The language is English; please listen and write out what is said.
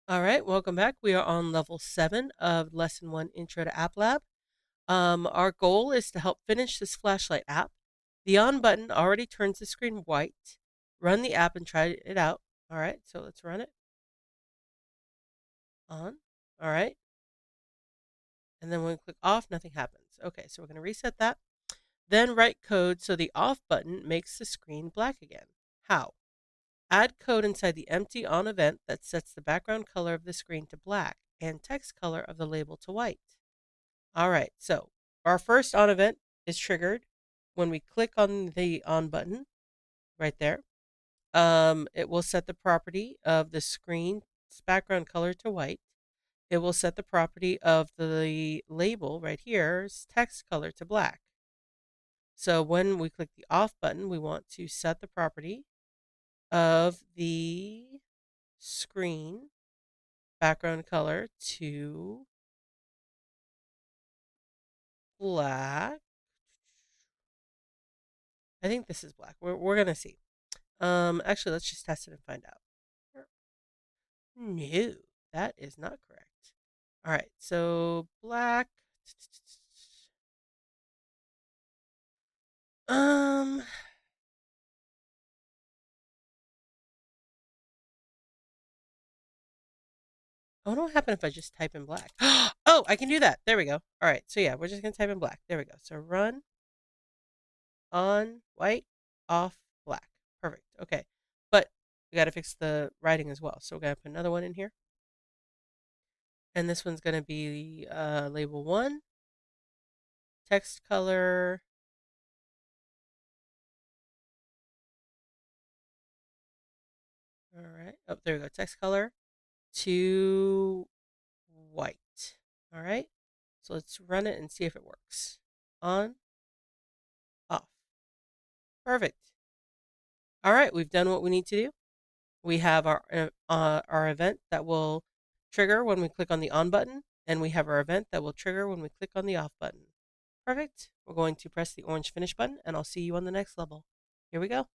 All right, welcome back. We are on level 7 of Lesson 1 Intro to App Lab. Our goal is to help finish this flashlight app. The on button already turns the screen white. Run the app and try it out. All right, so let's run it. On. All right. And then when we click off, nothing happens. Okay, so we're going to reset that. Then write code so the off button makes the screen black again. How? Add code inside the empty on event that sets the background color of the screen to black and text color of the label to white. All right, so our first on event is triggered when we click on the on button right there. It will set the property of the screen's background color to white. It will set the property of the label right here's text color to black. So when we click the off button, we want to set the property of the screen background color to black. I think this is black. We're gonna see. Actually, let's just test it and find out. No, that is not correct. All right, so black. Um, what will happen if I just type in black? Oh, I can do that. There we go. All right, so yeah, we're just gonna type in black. There we go. So run on white, off black. Perfect. Okay, but we got to fix the writing as well. So we're gonna put another one in here, and this one's gonna be label 1, text color. All right. Oh, there we go. Text color to white. All right. So let's run it and see if it works. On, off. Perfect. All right. We've done what we need to do. We have our event that will trigger when we click on the on button, and we have our event that will trigger when we click on the off button. Perfect. We're going to press the orange finish button, and I'll see you on the next level. Here we go.